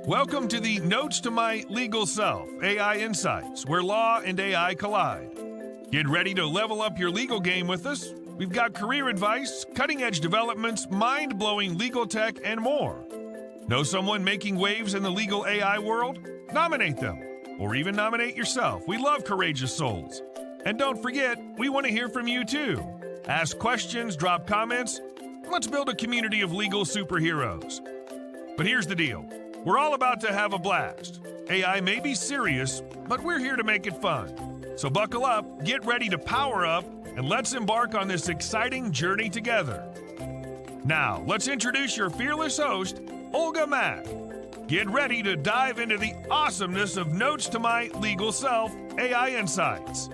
Welcome to the Notes to My Legal Self AI Insights, where law and AI collide. Get ready to level up your legal game with us. We've got career advice, cutting-edge developments, mind-blowing legal tech, and more. Know someone making waves in the legal AI world? Nominate them, or even nominate yourself. We love courageous souls. And don't forget, we want to hear from you too. Ask questions, drop comments. Let's build a community of legal superheroes. But here's the deal. We're all about to have a blast. AI may be serious, but we're here to make it fun. So buckle up, get ready to power up, and let's embark on this exciting journey together. Now, let's introduce your fearless host, Olga Mack. Get ready to dive into the awesomeness of Notes to My Legal Self AI Insights.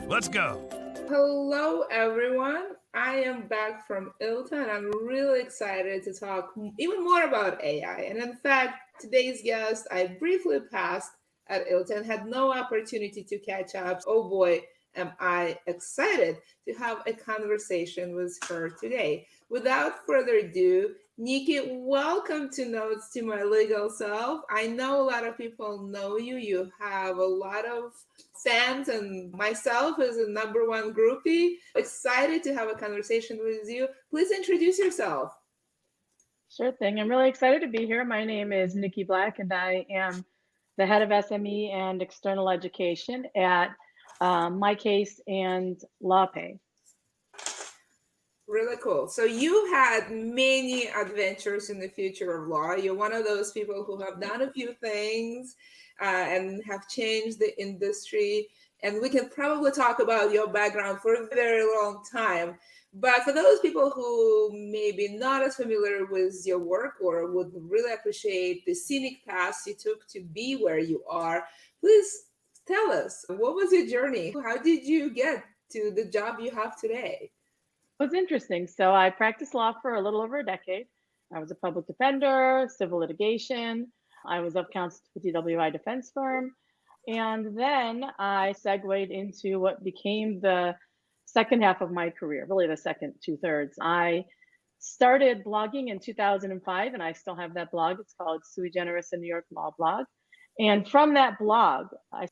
Let's go. Hello, everyone. I am back from ILTA and I'm really excited to talk even more about AI. And in fact, today's guest, I briefly passed at ILTA and had no opportunity to catch up. Oh boy, am I excited to have a conversation with her today. Without further ado, Niki, welcome to Notes to My Legal Self. I know a lot of people know you. You have a lot of fans, and myself as a number one groupie. Excited to have a conversation with you. Please introduce yourself. Sure thing. I'm really excited to be here. My name is Nicole Black, and I am the head of SME and external education at MyCase and LawPay. Really cool. So you had many adventures in the future of law. You're one of those people who have done a few things and have changed the industry. And we can probably talk about your background for a very long time. But for those people who may be not as familiar with your work or would really appreciate the scenic path you took to be where you are, please tell us, what was your journey? How did you get to the job you have today? It was interesting. So I practiced law for a little over a decade. I was a public defender, civil litigation. I was of counsel to the WI defense firm. And then I segued into what became the second half of my career, really the second 2/3. I started blogging in 2005, and I still have that blog. It's called Sui Generis in New York Law Blog. And from that blog,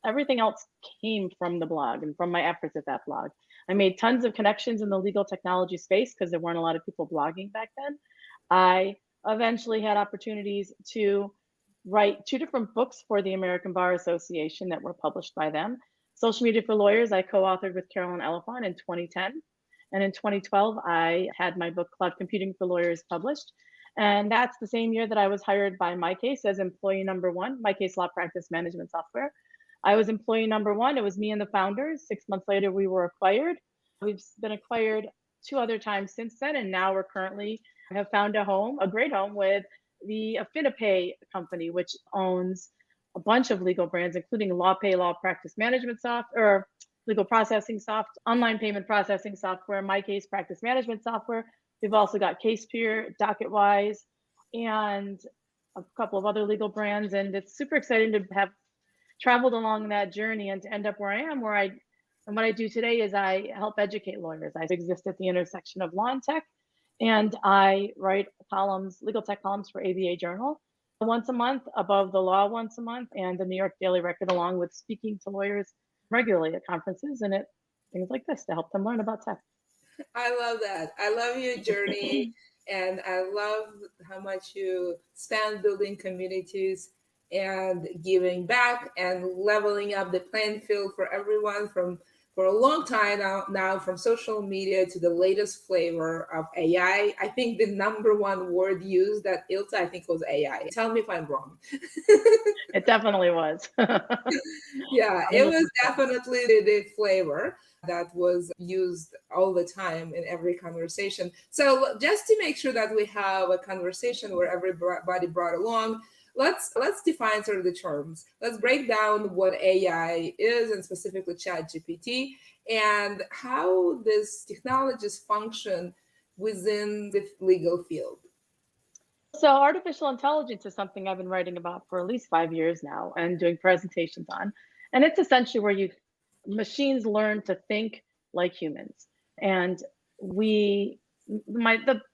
everything else came from the blog and from my efforts at that blog. I made tons of connections in the legal technology space because there weren't a lot of people blogging back then. I eventually had opportunities to write 2 different books for the American Bar Association that were published by them. Social Media for Lawyers, I co-authored with Carolyn Elephant in 2010. And in 2012, I had my book Cloud Computing for Lawyers published. And that's the same year that I was hired by MyCase as employee number 1, MyCase Law Practice Management Software. I was employee number 1. It was me and the founders. 6 months later, we were acquired. We've been acquired 2 other times since then. And now we're currently have found a great home with the AffiniPay company, which owns a bunch of legal brands, including LawPay, Law Practice Management Software, legal processing software, online payment processing software, MyCase Practice Management Software. We've also got CasePeer, DocketWise, and a couple of other legal brands. And it's super exciting to have traveled along that journey and to end up where I am, and what I do today is I help educate lawyers. I exist at the intersection of law and tech, and I write legal tech columns for ABA Journal once a month, Above the Law once a month, and the New York Daily Record, along with speaking to lawyers regularly at conferences and at things like this to help them learn about tech. I love that. I love your journey and I love how much you spend building communities and giving back and leveling up the playing field for everyone for a long time now from social media to the latest flavor of AI. I think the number one word used at ILTA, I think, was AI. Tell me if I'm wrong. It definitely was. Yeah, it was definitely the flavor that was used all the time in every conversation. So just to make sure that we have a conversation where everybody brought along, let's define sort of the terms. Let's break down what AI is, and specifically ChatGPT, and how these technologies function within the legal field. So artificial intelligence is something I've been writing about for at least 5 years now and doing presentations on. And it's essentially where machines learn to think like humans. And the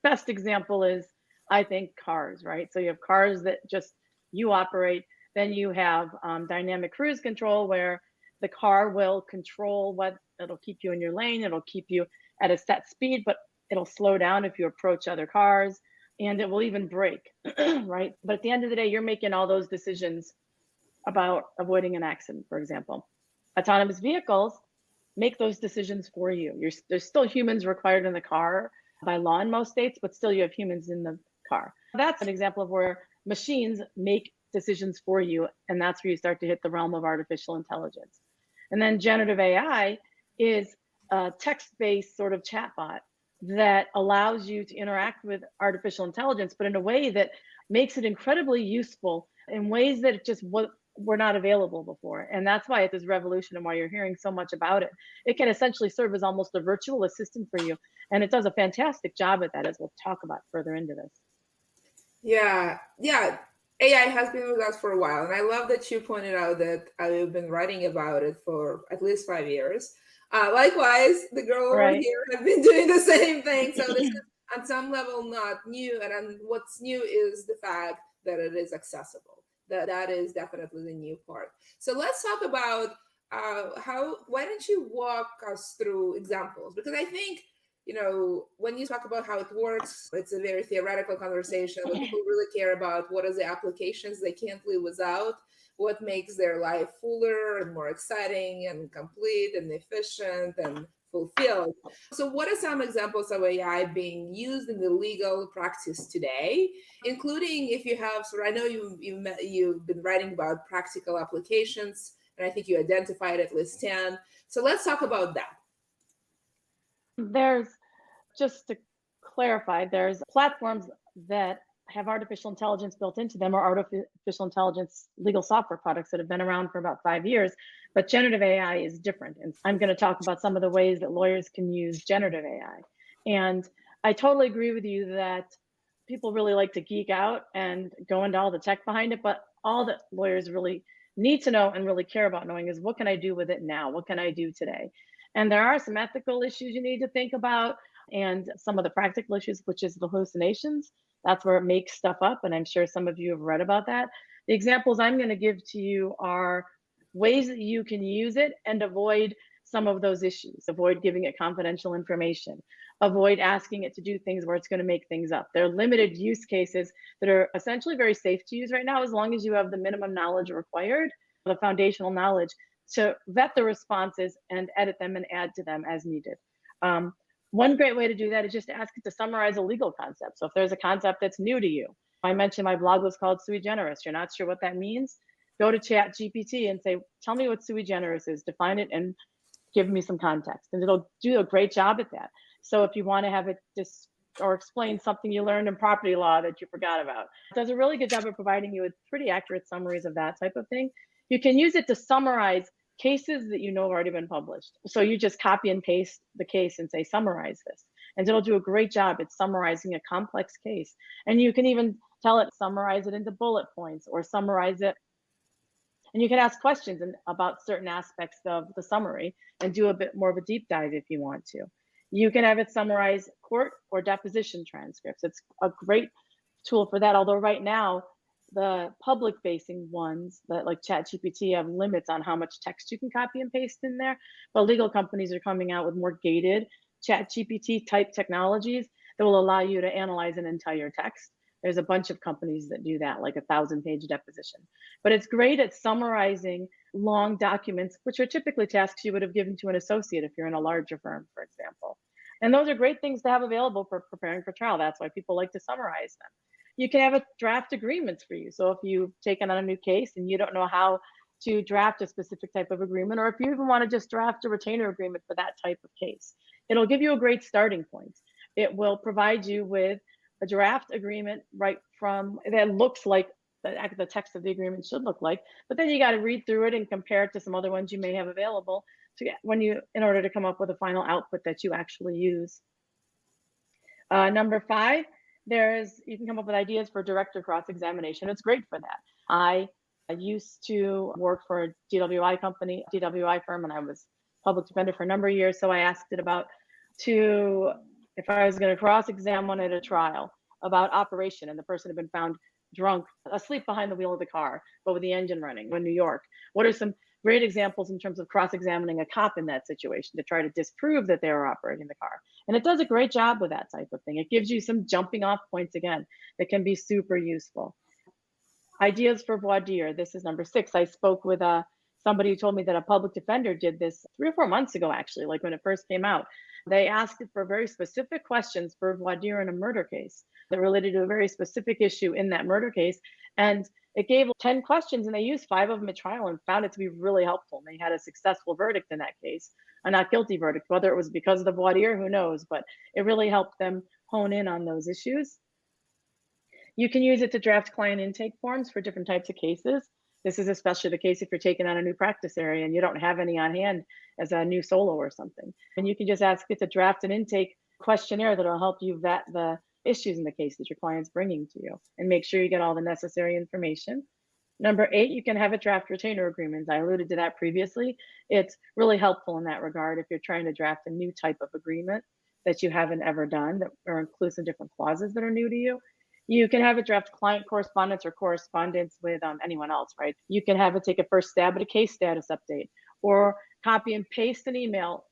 best example is, I think, cars, right? So you have cars that just you operate. Then you have dynamic cruise control, where the car will control it'll keep you in your lane, it'll keep you at a set speed, but it'll slow down if you approach other cars, and it will even brake, right? But at the end of the day, you're making all those decisions about avoiding an accident, for example. Autonomous vehicles make those decisions for you. There's still humans required in the car by law in most states, but still you have humans in the car. That's an example of where machines make decisions for you, and that's where you start to hit the realm of artificial intelligence. And then generative AI is a text-based sort of chatbot that allows you to interact with artificial intelligence, but in a way that makes it incredibly useful in ways that it just were not available before. And that's why it's this revolution and why you're hearing so much about it. It can essentially serve as almost a virtual assistant for you. And it does a fantastic job at that, as we'll talk about further into this. Yeah. AI has been with us for a while. And I love that you pointed out that I've been writing about it for at least 5 years. Likewise, the girl over here has been doing the same thing. So this is on some level not new. And what's new is the fact that it is accessible. That is definitely the new part. So let's talk about why don't you walk us through examples? Because I think, when you talk about how it works, it's a very theoretical conversation. What people really care about, what are the applications they can't live without, what makes their life fuller and more exciting and complete and efficient and fulfilled. So what are some examples of AI being used in the legal practice today, including if you have, so I know you've been writing about practical applications, and I think you identified at least 10. So let's talk about that. There's, just to clarify, there's platforms that have artificial intelligence built into them, or artificial intelligence legal software products that have been around for about 5 years, but generative AI is different. And I'm going to talk about some of the ways that lawyers can use generative AI. And I totally agree with you that people really like to geek out and go into all the tech behind it, but all that lawyers really need to know and really care about knowing is, what can I do with it now? What can I do today? And there are some ethical issues you need to think about, and some of the practical issues, which is the hallucinations. That's where it makes stuff up, and I'm sure some of you have read about that. The examples I'm going to give to you are ways that you can use it and avoid some of those issues. Avoid giving it confidential information. Avoid asking it to do things where it's going to make things up. There are limited use cases that are essentially very safe to use right now, as long as you have the minimum knowledge required, the foundational knowledge, to vet the responses and edit them and add to them as needed. One great way to do that is just to ask it to summarize a legal concept. So if there's a concept that's new to you, I mentioned my blog was called Sui Generis. You're not sure what that means? Go to ChatGPT and say, tell me what sui generis is, define it, and give me some context. And it'll do a great job at that. So if you want to have it or explain something you learned in property law that you forgot about, it does a really good job of providing you with pretty accurate summaries of that type of thing. You can use it to summarize cases that have already been published. So you just copy and paste the case and say, summarize this. And it'll do a great job at summarizing a complex case. And you can even tell it, summarize it into bullet points, or summarize it. And you can ask questions about certain aspects of the summary and do a bit more of a deep dive if you want to. You can have it summarize court or deposition transcripts. It's a great tool for that. Although right now, the public facing ones that like ChatGPT have limits on how much text you can copy and paste in there. But legal companies are coming out with more gated ChatGPT type technologies that will allow you to analyze an entire text. There's a bunch of companies that do that, like a 1,000-page deposition. But it's great at summarizing long documents, which are typically tasks you would have given to an associate if you're in a larger firm, for example. And those are great things to have available for preparing for trial. That's why people like to summarize them. You can have it draft agreements for you. So if you've taken on a new case and you don't know how to draft a specific type of agreement, or if you even want to just draft a retainer agreement for that type of case, it'll give you a great starting point. It will provide you with a draft agreement right from that looks like the text of the agreement should look like, but then you got to read through it and compare it to some other ones you may have available in order to come up with a final output that you actually use. Number 5, you can come up with ideas for direct or cross-examination. It's great for that. I used to work for a DWI firm, and I was public defender for a number of years. So I asked it if I was going to cross-examine at a trial about operation, and the person had been found drunk, asleep behind the wheel of the car, but with the engine running in New York? What are some great examples in terms of cross-examining a cop in that situation to try to disprove that they were operating the car? And it does a great job with that type of thing. It gives you some jumping off points again that can be super useful. Ideas for voir dire. This is number 6. I spoke with somebody who told me that a public defender did this 3 or 4 months ago, actually, like when it first came out. They asked it for very specific questions for voir dire in a murder case that related to a very specific issue in that murder case. And it gave 10 questions, and they used 5 of them at trial and found it to be really helpful. And they had a successful verdict in that case, a not guilty verdict. Whether it was because of the voir dire, who knows? But it really helped them hone in on those issues. You can use it to draft client intake forms for different types of cases. This is especially the case if you're taking on a new practice area and you don't have any on hand as a new solo or something. And you can just ask it to draft an intake questionnaire that'll help you vet the issues in the case that your client's bringing to you and make sure you get all the necessary information. Number 8, you can have it draft retainer agreements. I alluded to that previously. It's really helpful in that regard if you're trying to draft a new type of agreement that you haven't ever done that or include some different clauses that are new to you. You can have it draft client correspondence or correspondence with anyone else, right? You can have it take a first stab at a case status update or copy and paste an email,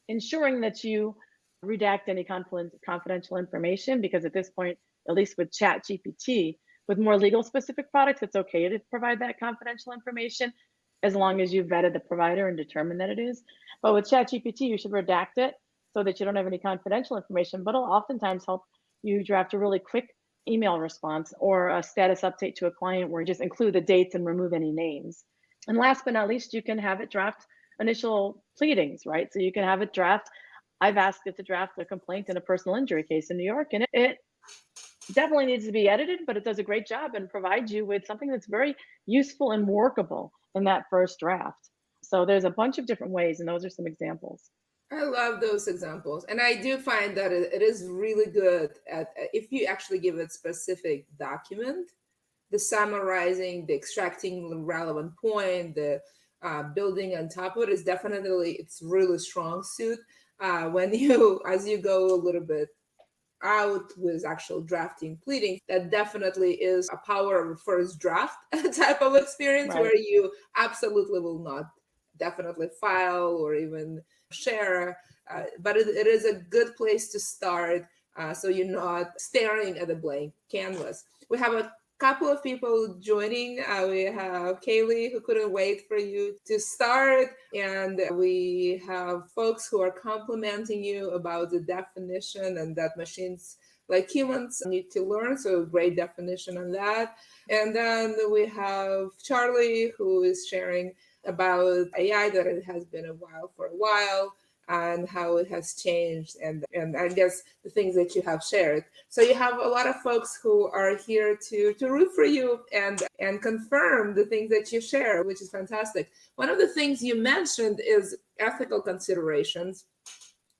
ensuring that you redact any confidential information, because at this point, at least with ChatGPT, with more legal specific products, it's okay to provide that confidential information as long as you've vetted the provider and determined that it is. But with ChatGPT, you should redact it so that you don't have any confidential information, but it'll oftentimes help you draft a really quick email response or a status update to a client where you just include the dates and remove any names. And last but not least, you can have it draft initial pleadings, right? So you can have it draft, I've asked it to draft a complaint in a personal injury case in New York, and it definitely needs to be edited, but it does a great job and provides you with something that's very useful and workable in that first draft. So there's a bunch of different ways, and those are some examples. I love those examples. And I do find that it is really good at, if you actually give it specific document, the summarizing, the extracting the relevant point, the building on top of it is definitely, it's really strong suit. When you, as you go a little bit out with actual drafting pleading, that definitely is a power of first draft type of experience, right, where you absolutely will not definitely file or even share, but it is a good place to start, so you're not staring at a blank canvas. We have a couple of people joining. We have Kaylee, who couldn't wait for you to start, and we have folks who are complimenting you about the definition and that machines like humans need to learn, so great definition on that. And then we have Charlie, who is sharing about AI, that it has been a while for a while and how it has changed, and I guess the things that you have shared. So you have a lot of folks who are here to root for you and confirm the things that you share, which is fantastic. One of the things you mentioned is ethical considerations,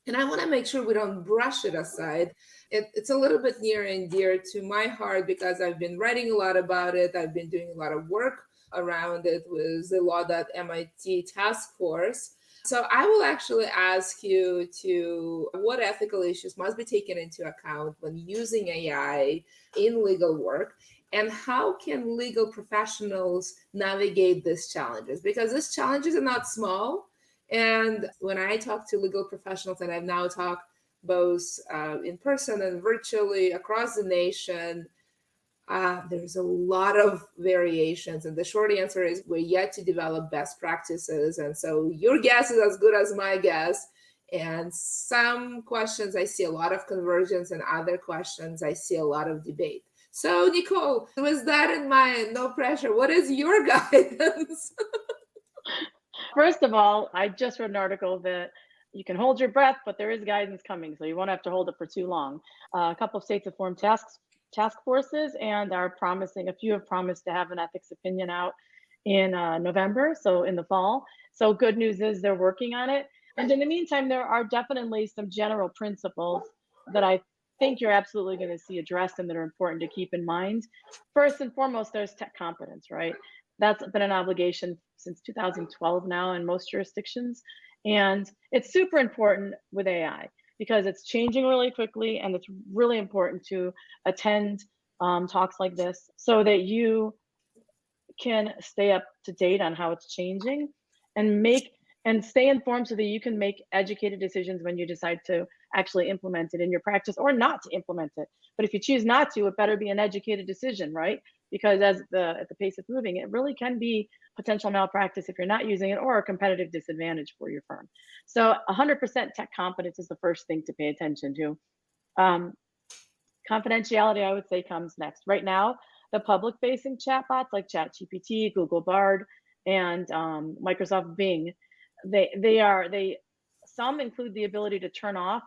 and I want to make sure we don't brush it aside. It's a little bit near and dear to my heart because I've been writing a lot about it. I've been doing a lot of work around it with the Law.MIT task force. So I will actually ask you to what ethical issues must be taken into account when using AI in legal work, and how can legal professionals navigate these challenges? Because these challenges are not small. And when I talk to legal professionals, and I've now talked both in person and virtually across the nation, there's a lot of variations, and the short answer is we're yet to develop best practices. And so your guess is as good as my guess. And some questions I see a lot of convergence, and other questions I see a lot of debate. So Nicole, with that in mind, no pressure, what is your guidance? First of all, I just read an article that you can hold your breath, but there is guidance coming, so you won't have to hold it for too long. A couple of states have formed task forces and are promising, a few have promised to have an ethics opinion out in November, so in the fall. So good news is they're working on it. And in the meantime, there are definitely some general principles that I think you're absolutely going to see addressed and that are important to keep in mind. First and foremost, there's tech competence, right? That's been an obligation since 2012 now in most jurisdictions. And it's super important with AI because it's changing really quickly, and it's really important to attend talks like this, so that you can stay up to date on how it's changing and stay informed so that you can make educated decisions when you decide to actually implement it in your practice or not to implement it. But if you choose not to, it better be an educated decision, right? Because at the pace it's moving, it really can be potential malpractice if you're not using it, or a competitive disadvantage for your firm. So 100% tech competence is the first thing to pay attention to. Confidentiality, I would say, comes next. Right now, the public-facing chatbots like ChatGPT, Google Bard, and Microsoft Bing, some include the ability to turn off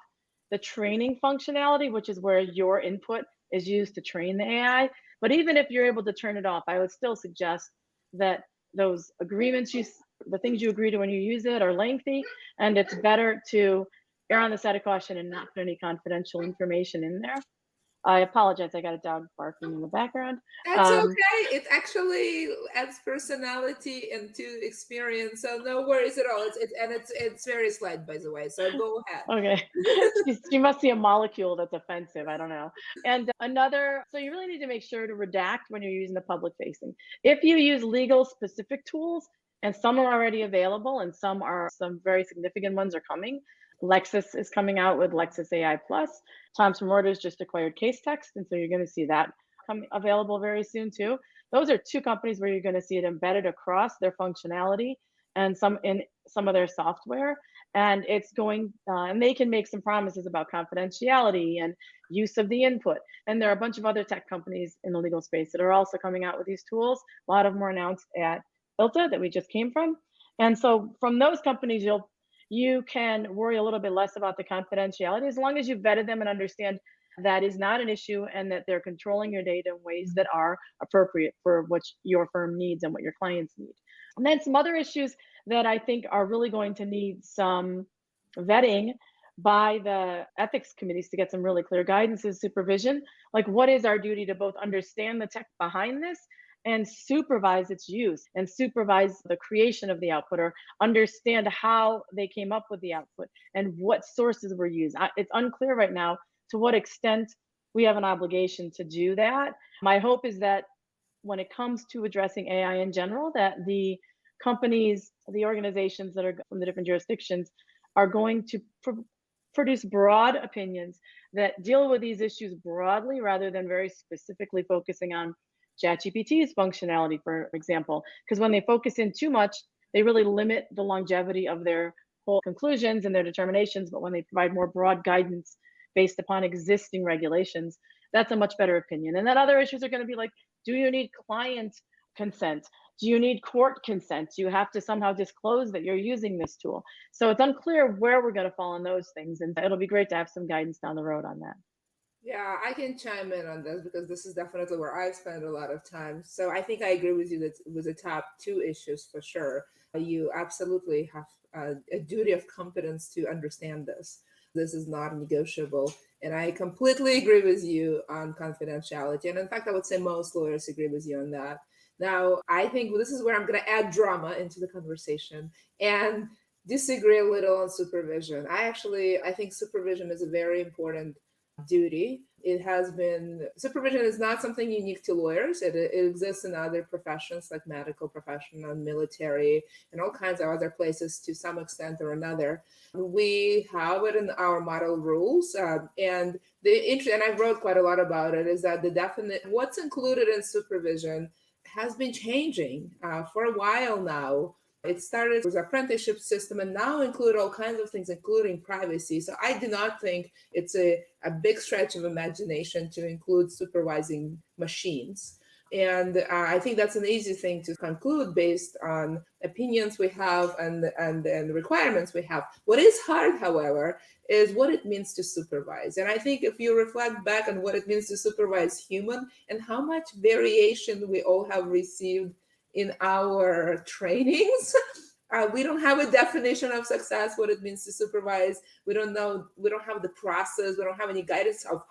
the training functionality, which is where your input is used to train the AI. But even if you're able to turn it off, I would still suggest that those agreements, the things you agree to when you use it, are lengthy, and it's better to err on the side of caution and not put any confidential information in there. I apologize. I got a dog barking in the background. That's okay. It actually adds personality and to experience. So no worries at all. It's very slight, by the way. So go ahead. Okay. She must see a molecule that's offensive. I don't know. And so you really need to make sure to redact when you're using the public facing. If you use legal specific tools, and some are already available and some very significant ones are coming. Lexis is coming out with Lexis AI Plus. Thomson Reuters just acquired Case Text, and so you're going to see that come available very soon too. Those are two companies where you're going to see it embedded across their functionality and in some of their software. And and they can make some promises about confidentiality and use of the input. And there are a bunch of other tech companies in the legal space that are also coming out with these tools. A lot of them were announced at ILTA that we just came from. And so from those companies, you can worry a little bit less about the confidentiality as long as you've vetted them and understand that is not an issue and that they're controlling your data in ways that are appropriate for what your firm needs and what your clients need. And then some other issues that I think are really going to need some vetting by the ethics committees to get some really clear guidance is supervision. Like, what is our duty to both understand the tech behind this and supervise its use and supervise the creation of the output, or understand how they came up with the output and what sources were used. It's unclear right now to what extent we have an obligation to do that. My hope is that when it comes to addressing AI in general, that the companies, the organizations that are from the different jurisdictions are going to produce broad opinions that deal with these issues broadly rather than very specifically focusing on ChatGPT's functionality, for example, because when they focus in too much, they really limit the longevity of their whole conclusions and their determinations. But when they provide more broad guidance based upon existing regulations, that's a much better opinion. And then other issues are going to be like, do you need client consent? Do you need court consent? Do you have to somehow disclose that you're using this tool? So it's unclear where we're going to fall on those things. And it'll be great to have some guidance down the road on that. Yeah, I can chime in on this because this is definitely where I've spent a lot of time. So I think I agree with you that it was the top two issues for sure. You absolutely have a duty of competence to understand this. This is not negotiable. And I completely agree with you on confidentiality. And in fact, I would say most lawyers agree with you on that. Now, I think this is where I'm going to add drama into the conversation and disagree a little on supervision. I think supervision is a very important duty. Supervision is not something unique to lawyers. It exists in other professions like medical profession and military and all kinds of other places to some extent or another. We have it in our model rules. And I wrote quite a lot about it, is that what's included in supervision has been changing for a while now. It started with apprenticeship system and now include all kinds of things, including privacy. So I do not think it's a big stretch of imagination to include supervising machines. And I think that's an easy thing to conclude based on opinions we have and the requirements we have. What is hard, however, is what it means to supervise. And I think if you reflect back on what it means to supervise human and how much variation we all have received in our trainings, we don't have a definition of success, what it means to supervise. We don't know, we don't have the process, we don't have any guidance of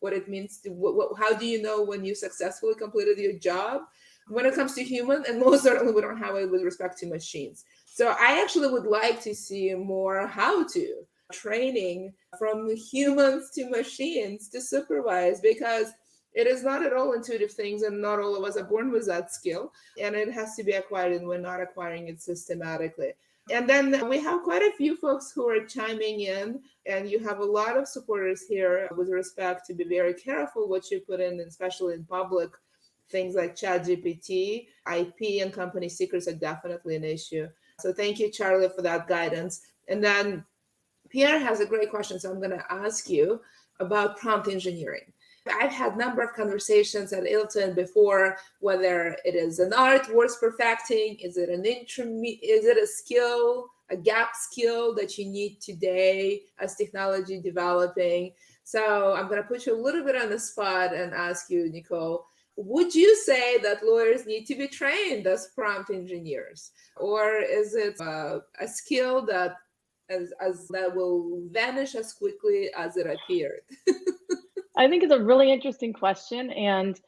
what it means to, how do you know when you successfully completed your job when it comes to human, and most certainly we don't have it with respect to machines. So I actually would like to see more how-to training from humans to machines to supervise, because It is not at all intuitive things, and not all of us are born with that skill, and it has to be acquired, and we're not acquiring it systematically. And then we have quite a few folks who are chiming in, and you have a lot of supporters here with respect to be very careful what you put in, especially in public. Things like ChatGPT, IP, and company secrets are definitely an issue. So thank you, Charlie, for that guidance. And then Pierre has a great question, so I'm going to ask you about prompt engineering. I've had a number of conversations at Ilton before, whether it is an art worth perfecting, is it a skill, a gap skill that you need today as technology developing? So I'm going to put you a little bit on the spot and ask you, Nicole, would you say that lawyers need to be trained as prompt engineers, or is it a skill that that will vanish as quickly as it appeared? I think it's a really interesting question, and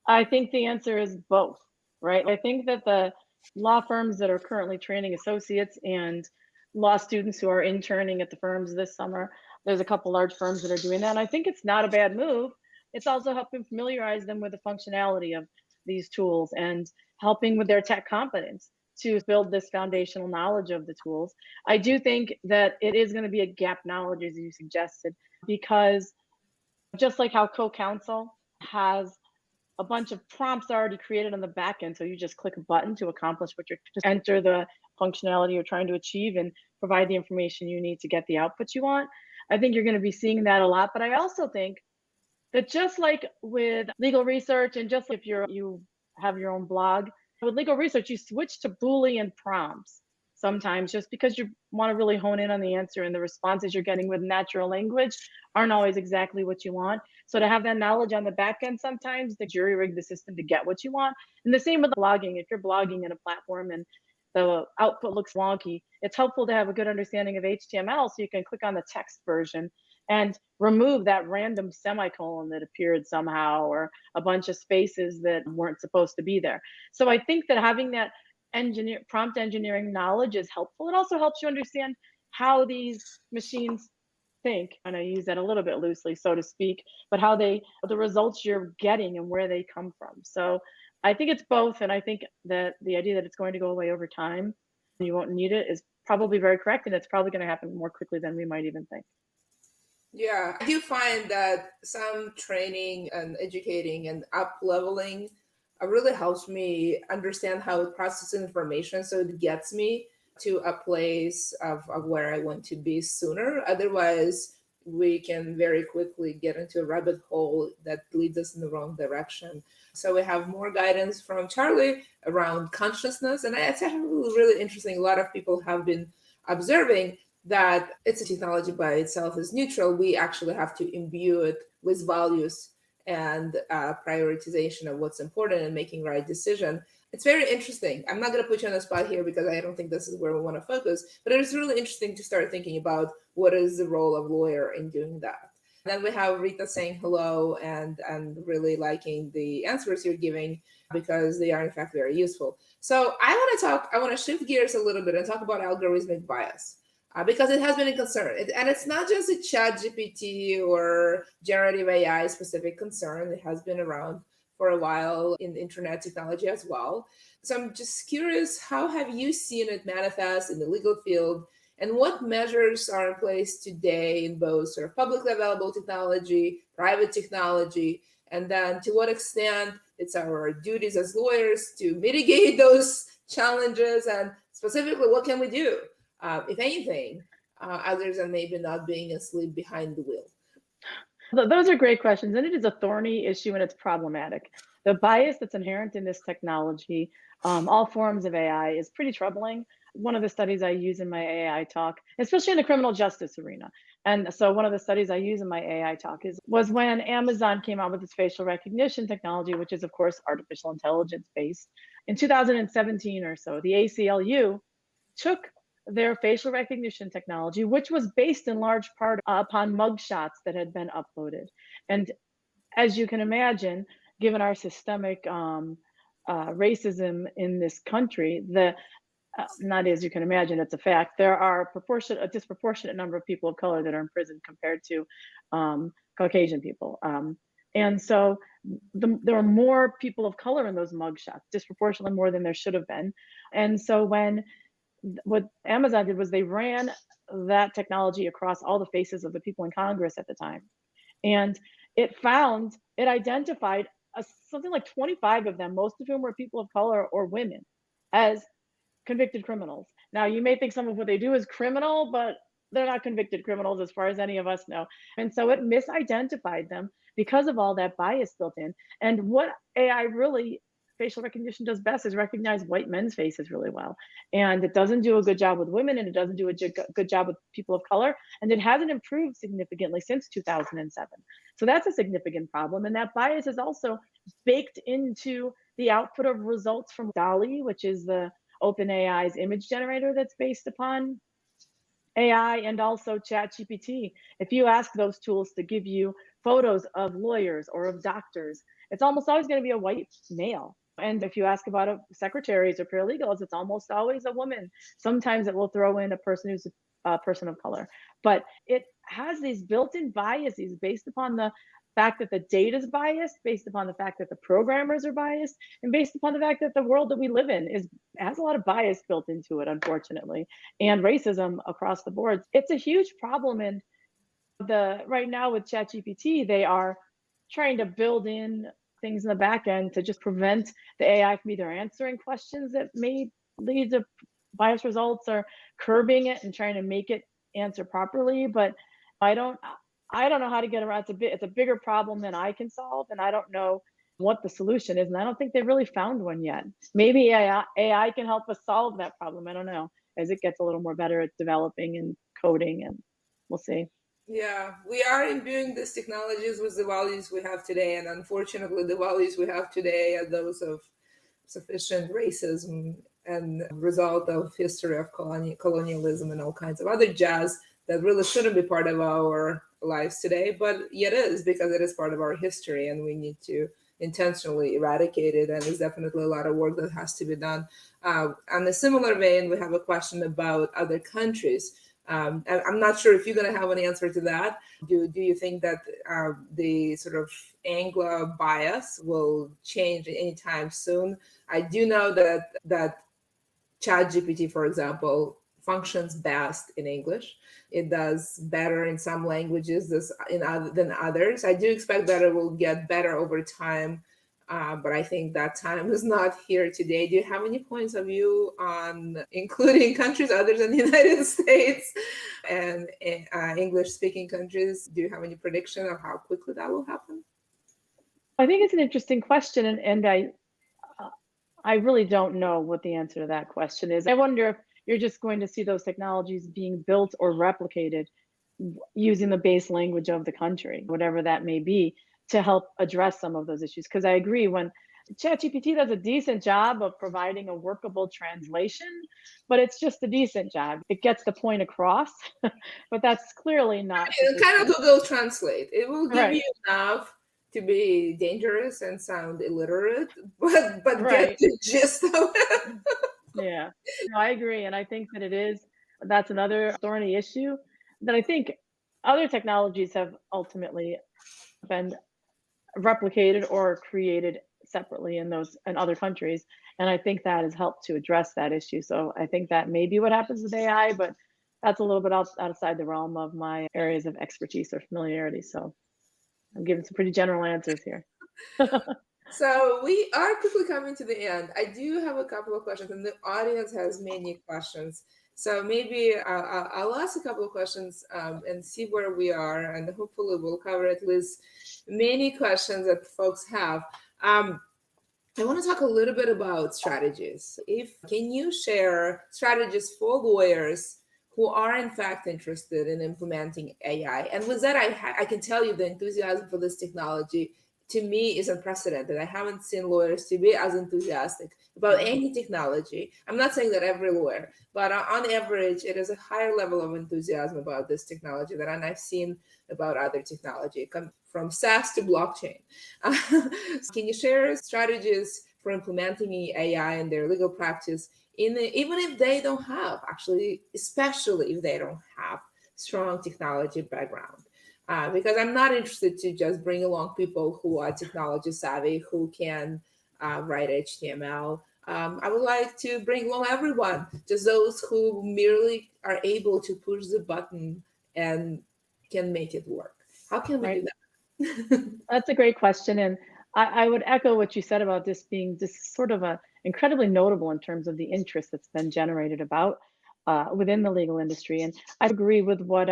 I think the answer is both, right? I think that the law firms that are currently training associates and law students who are interning at the firms this summer, there's a couple large firms that are doing that, and I think it's not a bad move. It's also helping familiarize them with the functionality of these tools and helping with their tech competence to build this foundational knowledge of the tools. I do think that it is going to be a gap knowledge, as you suggested, because just like how CoCounsel has a bunch of prompts already created on the back end, so you just click a button to accomplish what you're, just enter the functionality you're trying to achieve and provide the information you need to get the output you want. I think you're going to be seeing that a lot, but I also think that just like with legal research, and just if you have your own blog, with legal research, you switch to Boolean prompts sometimes just because you want to really hone in on the answer, and the responses you're getting with natural language aren't always exactly what you want. So to have that knowledge on the back end, sometimes the jury rig the system to get what you want. And the same with blogging. If you're blogging in a platform and the output looks wonky, it's helpful to have a good understanding of HTML so you can click on the text version and remove that random semicolon that appeared somehow, or a bunch of spaces that weren't supposed to be there. So I think that having that prompt engineering knowledge is helpful. It also helps you understand how these machines think, and I use that a little bit loosely, so to speak, but how the results you're getting and where they come from. So I think it's both, and I think that the idea that it's going to go away over time and you won't need it is probably very correct, and it's probably going to happen more quickly than we might even think. Yeah, I do find that some training and educating and up leveling really helps me understand how it processes information, so it gets me to a place of where I want to be sooner. Otherwise, we can very quickly get into a rabbit hole that leads us in the wrong direction. So we have more guidance from Charlie around consciousness. And it's actually really interesting. A lot of people have been observing that it's a technology by itself is neutral. We actually have to imbue it with values and prioritization of what's important and making right decision. It's very interesting. I'm not going to put you on the spot here because I don't think this is where we want to focus, but it's really interesting to start thinking about what is the role of lawyer in doing that. Then we have Rita saying hello and really liking the answers you're giving because they are in fact very useful. So I want to shift gears a little bit and talk about algorithmic bias. Because it has been a concern. And it's not just a ChatGPT or generative AI specific concern. It has been around for a while in internet technology as well. So I'm just curious, how have you seen it manifest in the legal field? And what measures are in place today in both sort of publicly available technology, private technology, and then to what extent it's our duties as lawyers to mitigate those challenges, and specifically, what can we do? If anything, other than maybe not being asleep behind the wheel? Those are great questions, and it is a thorny issue, and it's problematic. The bias that's inherent in this technology, all forms of AI, is pretty troubling. One of the studies I use in my AI talk, especially in the criminal justice arena, and so one of the studies I use in my AI talk was when Amazon came out with its facial recognition technology, which is of course artificial intelligence based. In 2017 or so, the ACLU took their facial recognition technology, which was based in large part upon mugshots that had been uploaded. And as you can imagine, given our systemic racism in this country, not as you can imagine, it's a fact, there are a disproportionate number of people of color that are in prison compared to Caucasian people. And so there are more people of color in those mugshots, disproportionately more than there should have been. And so what Amazon did was they ran that technology across all the faces of the people in Congress at the time. And it identified something like 25 of them, most of whom were people of color or women, as convicted criminals. Now, you may think some of what they do is criminal, but they're not convicted criminals as far as any of us know. And so it misidentified them because of all that bias built in. And what AI really, facial recognition does best is recognize white men's faces really well. And it doesn't do a good job with women, and it doesn't do a good job with people of color. And it hasn't improved significantly since 2007. So that's a significant problem. And that bias is also baked into the output of results from DALL-E, which is the OpenAI's image generator that's based upon AI, and also ChatGPT. If you ask those tools to give you photos of lawyers or of doctors, it's almost always going to be a white male. And if you ask about secretaries or paralegals, it's almost always a woman. Sometimes it will throw in a person who's a person of color. But it has these built-in biases based upon the fact that the data is biased, based upon the fact that the programmers are biased, and based upon the fact that the world that we live in has a lot of bias built into it, unfortunately, and racism across the board. It's a huge problem. And right now with ChatGPT, they are trying to build in things in the back end to just prevent the AI from either answering questions that may lead to biased results, or curbing it and trying to make it answer properly. But I don't know how to get around. It's a bigger problem than I can solve, and I don't know what the solution is. And I don't think they've really found one yet. Maybe AI can help us solve that problem. I don't know, as it gets a little more better at developing and coding, and we'll see. Yeah, we are imbuing these technologies with the values we have today. And unfortunately, the values we have today are those of sufficient racism and result of history of colonialism and all kinds of other jazz that really shouldn't be part of our lives today, but yet is, because it is part of our history and we need to intentionally eradicate it. And there's definitely a lot of work that has to be done. On a similar vein, we have a question about other countries. I'm not sure if you're going to have an answer to that. Do you think that the sort of Anglo bias will change anytime soon? I do know that ChatGPT, for example, functions best in English. It does better in some languages than others. I do expect that it will get better over time, but I think that time is not here today. Do you have any points of view on including countries other than the United States and English-speaking countries? Do you have any prediction of how quickly that will happen? I think it's an interesting question, and I really don't know what the answer to that question is. I wonder if you're just going to see those technologies being built or replicated using the base language of the country, whatever that may be, to help address some of those issues. Because I agree, when ChatGPT does a decent job of providing a workable translation, but it's just a decent job. It gets the point across, but that's clearly not. It's kind of Google Translate. It will give Right. you enough to be dangerous and sound illiterate, but Right. get the gist of it. Yeah, no, I agree. And I think that's another thorny issue that I think other technologies have ultimately been replicated or created separately in other countries. And I think that has helped to address that issue. So I think that may be what happens with AI, but that's a little bit outside the realm of my areas of expertise or familiarity. So I'm giving some pretty general answers here. So we are quickly coming to the end. I do have a couple of questions, and the audience has many questions. So maybe I'll ask a couple of questions and see where we are, and hopefully we'll cover at least many questions that folks have. I want to talk a little bit about strategies. Can you share strategies for lawyers who are in fact interested in implementing AI? And with that, I can tell you the enthusiasm for this technology to me is unprecedented. I haven't seen lawyers to be as enthusiastic about any technology. I'm not saying that every lawyer, but on average, it is a higher level of enthusiasm about this technology than I've seen about other technology, from SaaS to blockchain. Can you share strategies for implementing AI in their legal practice, even if they don't have, especially if they don't have strong technology background? because I'm not interested to just bring along people who are technology savvy, who can write HTML. I would like to bring along everyone, just those who merely are able to push the button and can make it work. How can we Right. do that? That's a great question. And I would echo what you said about this being just sort of a incredibly notable in terms of the interest that's been generated about within the legal industry. And I agree with what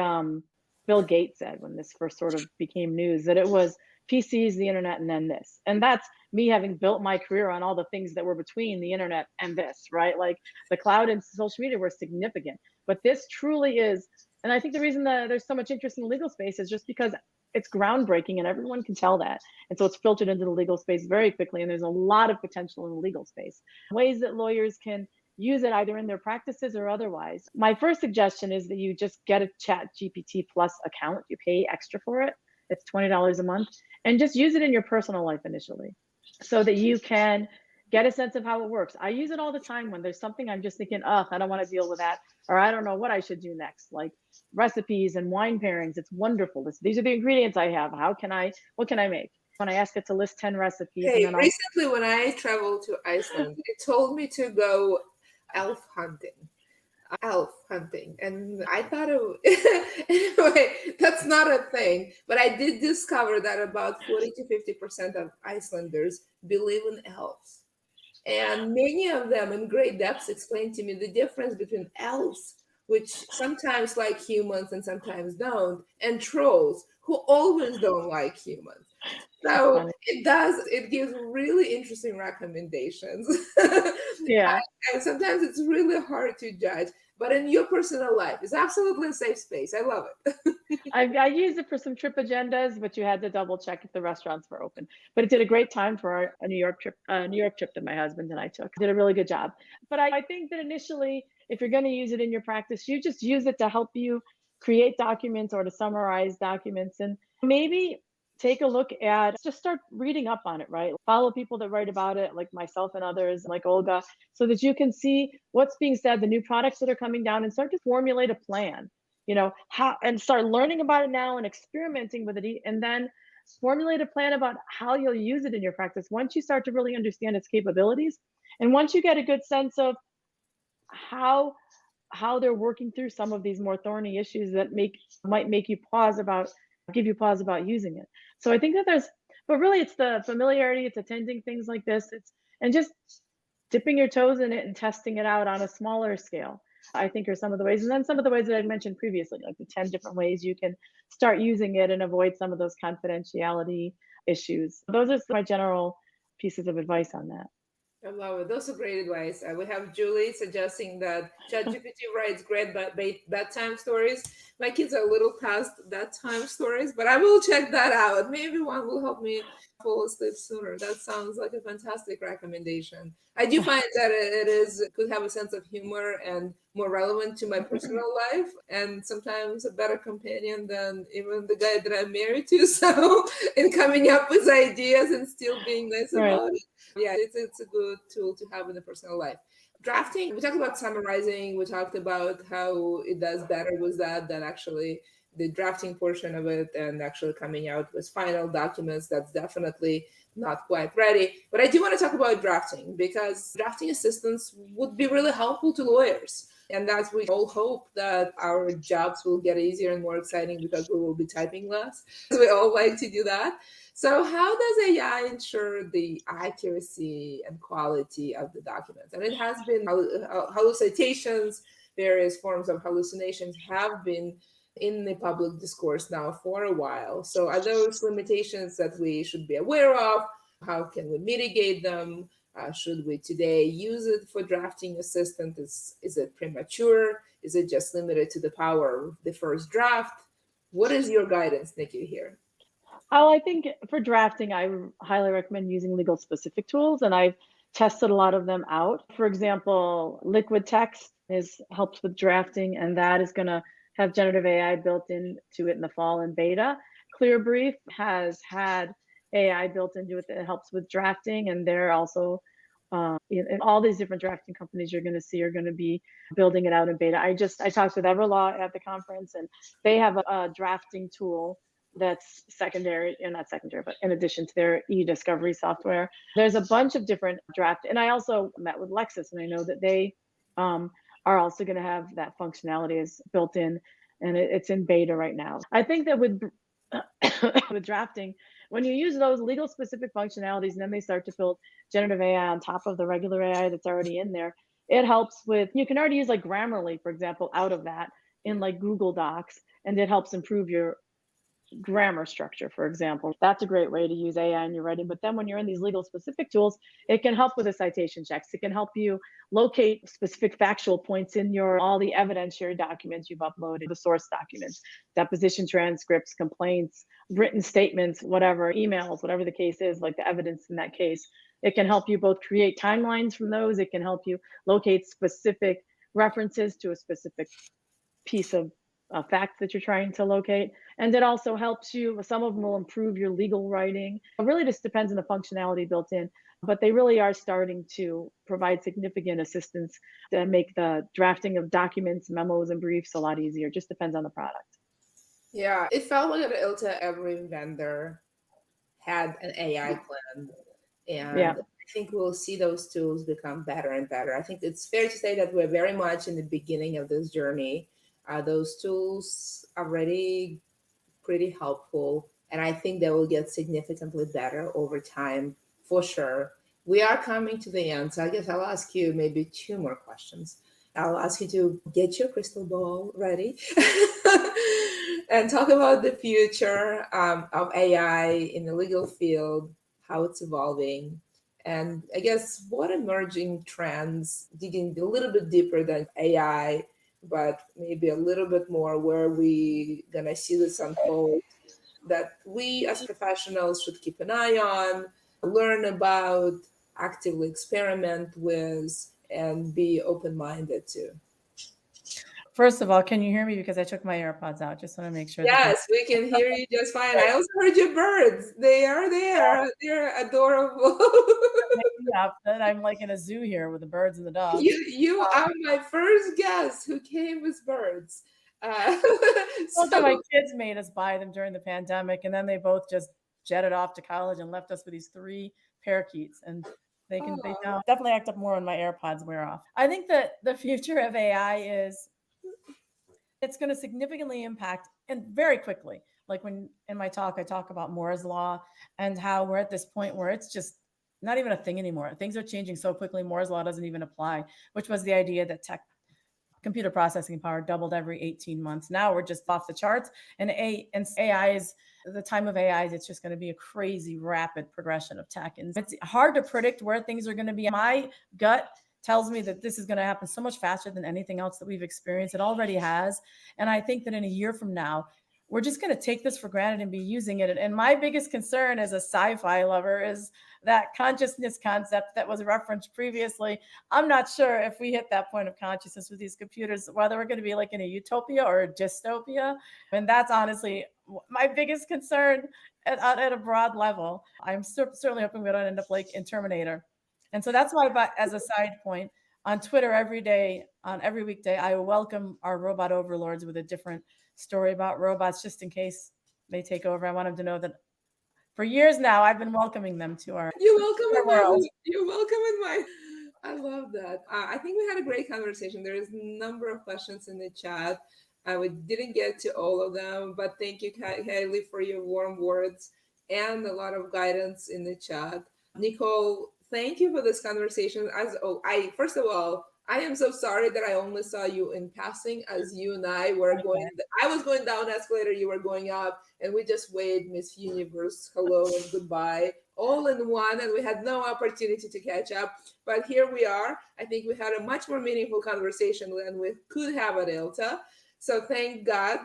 Bill Gates said when this first sort of became news, that it was PCs, the internet, and then this. And that's me having built my career on all the things that were between the internet and this, right? Like the cloud and social media were significant. But this truly is, and I think the reason that there's so much interest in the legal space is just because it's groundbreaking and everyone can tell that. And so it's filtered into the legal space very quickly. And there's a lot of potential in the legal space, ways that lawyers can use it either in their practices or otherwise. My first suggestion is that you just get a ChatGPT Plus account. You pay extra for it. It's $20 a month, and just use it in your personal life initially so that you can get a sense of how it works. I use it all the time when there's something I'm just thinking, oh, I don't want to deal with that, or I don't know what I should do next, like recipes and wine pairings. It's wonderful. These are the ingredients I have. What can I make? When I ask it to list 10 recipes, and Hey, then recently when I traveled to Iceland, it told me to go elf hunting. And I thought anyway, that's not a thing, but I did discover that about 40 to 50% of Icelanders believe in elves, and many of them in great depths explained to me the difference between elves, which sometimes like humans and sometimes don't, and trolls, who always don't like humans. it's So funny. it gives really interesting recommendations. Yeah. And sometimes it's really hard to judge, but in your personal life, it's absolutely a safe space. I love it. I used it for some trip agendas, but you had to double check if the restaurants were open. But it did a great time for a New York trip that my husband and I took. Did a really good job. But I think that initially, if you're going to use it in your practice, you just use it to help you create documents or to summarize documents, and maybe take a look at, just start reading up on it, right? Follow people that write about it, like myself and others, like Olga, so that you can see what's being said, the new products that are coming down, and start to formulate a plan, how, and start learning about it now and experimenting with it, and then formulate a plan about how you'll use it in your practice once you start to really understand its capabilities, and once you get a good sense of how how they're working through some of these more thorny issues that might make you pause about give you pause about using it. So I think that but really it's the familiarity, it's attending things like this, it's and just dipping your toes in it and testing it out on a smaller scale, I think, are some of the ways. And then some of the ways that I mentioned previously, like the 10 different ways you can start using it and avoid some of those confidentiality issues. Those are my general pieces of advice on that. I love it. Those are great advice. We have Julie suggesting that ChatGPT writes great bedtime stories. My kids are a little past bedtime stories, but I will check that out. Maybe one will help me fall asleep sooner. That sounds like a fantastic recommendation. I do find that could have a sense of humor and more relevant to my personal life, and sometimes a better companion than even the guy that I'm married to. So, in coming up with ideas and still being nice Right. about it. Yeah, it's a good tool to have in the personal life. Drafting, we talked about summarizing, we talked about how it does better with that than actually the drafting portion of it, and actually coming out with final documents. That's definitely not quite ready. But I do want to talk about drafting, because drafting assistants would be really helpful to lawyers. And that's, we all hope that our jobs will get easier and more exciting because we will be typing less. We all like to do that. So how does AI ensure the accuracy and quality of the documents? And it has been hallucinations, various forms of hallucinations have been in the public discourse now for a while. So are those limitations that we should be aware of? How can we mitigate them? Should we today use it for drafting assistant? Is it premature? Is it just limited to the power of the first draft? What is your guidance, Niki, here? Oh, I think for drafting, I highly recommend using legal specific tools, and I've tested a lot of them out. For example, Liquid Text helps with drafting, and that is going to have generative AI built into it in the fall in beta. ClearBrief has had AI built into it that helps with drafting, and they're also in all these different drafting companies you're going to see are going to be building it out in beta. I talked with Everlaw at the conference, and they have a drafting tool that's secondary, and not secondary, but in addition to their e-discovery software. There's a bunch of different draft, and I also met with Lexis, and I know that they are also going to have that functionality is built in, and it's in beta right now. I think that with with drafting, when you use those legal specific functionalities and then they start to build generative AI on top of the regular AI that's already in there, it helps with, you can already use like Grammarly, for example, out of that in like Google Docs, and it helps improve your grammar structure, for example. That's a great way to use AI in your writing. But then when you're in these legal specific tools, it can help with the citation checks. It can help you locate specific factual points in your all the evidentiary documents you've uploaded, the source documents, deposition transcripts, complaints, written statements, whatever, emails, whatever the case is, like the evidence in that case. It can help you both create timelines from those. It can help you locate specific references to a specific piece of facts that you're trying to locate. And it also helps you, some of them will improve your legal writing. It really just depends on the functionality built in, but they really are starting to provide significant assistance to make the drafting of documents, memos, and briefs a lot easier. It just depends on the product. Yeah, it felt like at ILTA, every vendor had an AI plan. And Yeah. I think we'll see those tools become better and better. I think it's fair to say that we're very much in the beginning of this journey. Those tools are already pretty helpful, and I think they will get significantly better over time for sure. We are coming to the end, so I guess I'll ask you maybe two more questions. I'll ask you to get your crystal ball ready and talk about the future of AI in the legal field, how it's evolving, and I guess what emerging trends, digging a little bit deeper than AI, but maybe a little bit more where we gonna see this unfold, that we as professionals should keep an eye on, learn about, actively experiment with, and be open-minded to. First of all, can you hear me? Because I took my AirPods out. Just want to make sure. Yes, we can hear you just fine. I also heard your birds. They are there. They're adorable. That I'm like in a zoo here with the birds and the dogs. You are my first guest who came with birds. So my kids made us buy them during the pandemic, and then they both just jetted off to college and left us with these 3 parakeets. And they now definitely act up more when my AirPods wear off. I think that the future of AI is it's going to significantly impact, and very quickly. Like when in my talk, I talk about Moore's law and how we're at this point where it's just not even a thing anymore. Things are changing so quickly. Moore's law doesn't even apply, which was the idea that computer processing power doubled every 18 months. Now we're just off the charts, and AI is the time of AI. It's just going to be a crazy rapid progression of tech, and it's hard to predict where things are going to be. My gut tells me that this is going to happen so much faster than anything else that we've experienced. It already has. And I think that in a year from now, we're just going to take this for granted and be using it. And my biggest concern as a sci-fi lover is that consciousness concept that was referenced previously. I'm not sure if we hit that point of consciousness with these computers, whether we're going to be like in a utopia or a dystopia. And that's honestly my biggest concern at a broad level. I'm certainly hoping we don't end up like in Terminator. And so that's why, as a side point, on Twitter every day, on every weekday, I welcome our robot overlords with a different story about robots, just in case they take over. I want them to know that for years now, I've been welcoming them to our world. You're welcome in my. I love that. I think we had a great conversation. There is a number of questions in the chat. We didn't get to all of them, but thank you, Haley, for your warm words and a lot of guidance in the chat. Nicole, thank you for this conversation. First of all, I am so sorry that I only saw you in passing as you and I were going. I was going down escalator, you were going up, and we just waved Miss Universe hello and goodbye all in one, and we had no opportunity to catch up. But here we are. I think we had a much more meaningful conversation than we could have at ILTA. So thank God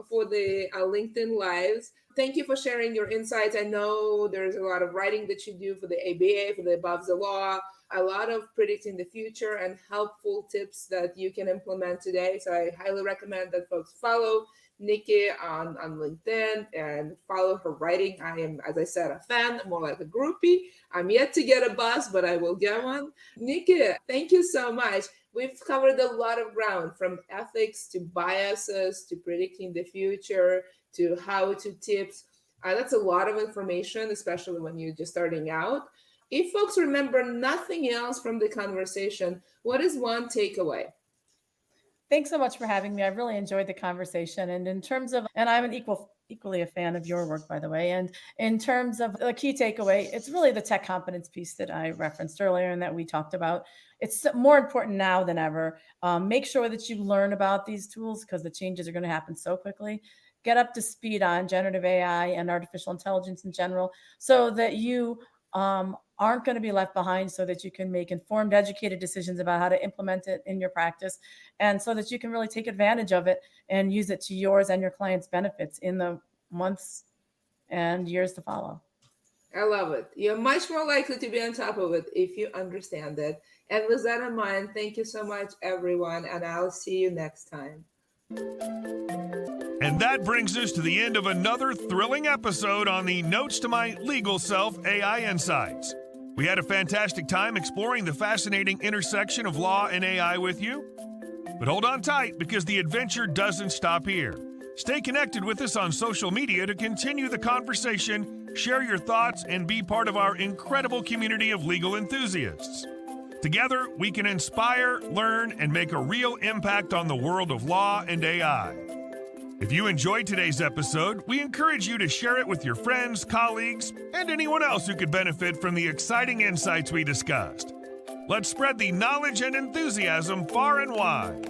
for the LinkedIn Lives. Thank you for sharing your insights. I know there's a lot of writing that you do for the ABA, for the Above the Law, a lot of predicting the future and helpful tips that you can implement today. So I highly recommend that folks follow Niki on LinkedIn and follow her writing. I am, as I said, a fan, more like a groupie. I'm yet to get a bus, but I will get one. Niki, thank you so much. We've covered a lot of ground, from ethics to biases to predicting the future to how-to tips. That's a lot of information, especially when you're just starting out. If folks remember nothing else from the conversation, what is one takeaway? Thanks so much for having me. I really enjoyed the conversation. And in terms of, and I'm an equally a fan of your work, by the way. And in terms of the key takeaway, it's really the tech competence piece that I referenced earlier and that we talked about. It's more important now than ever. Make sure that you learn about these tools because the changes are going to happen so quickly. Get up to speed on generative AI and artificial intelligence in general so that you aren't going to be left behind, so that you can make informed, educated decisions about how to implement it in your practice, and so that you can really take advantage of it and use it to yours and your clients' benefits in the months and years to follow. I love it. You're much more likely to be on top of it if you understand it. And with that in mind, thank you so much, everyone, and I'll see you next time. And that brings us to the end of another thrilling episode on the Notes to My Legal Self AI Insights. We had a fantastic time exploring the fascinating intersection of law and AI with you. But hold on tight, because the adventure doesn't stop here. Stay connected with us on social media to continue the conversation, share your thoughts, and be part of our incredible community of legal enthusiasts. Together, we can inspire, learn, and make a real impact on the world of law and AI. If you enjoyed today's episode, we encourage you to share it with your friends, colleagues, and anyone else who could benefit from the exciting insights we discussed. Let's spread the knowledge and enthusiasm far and wide.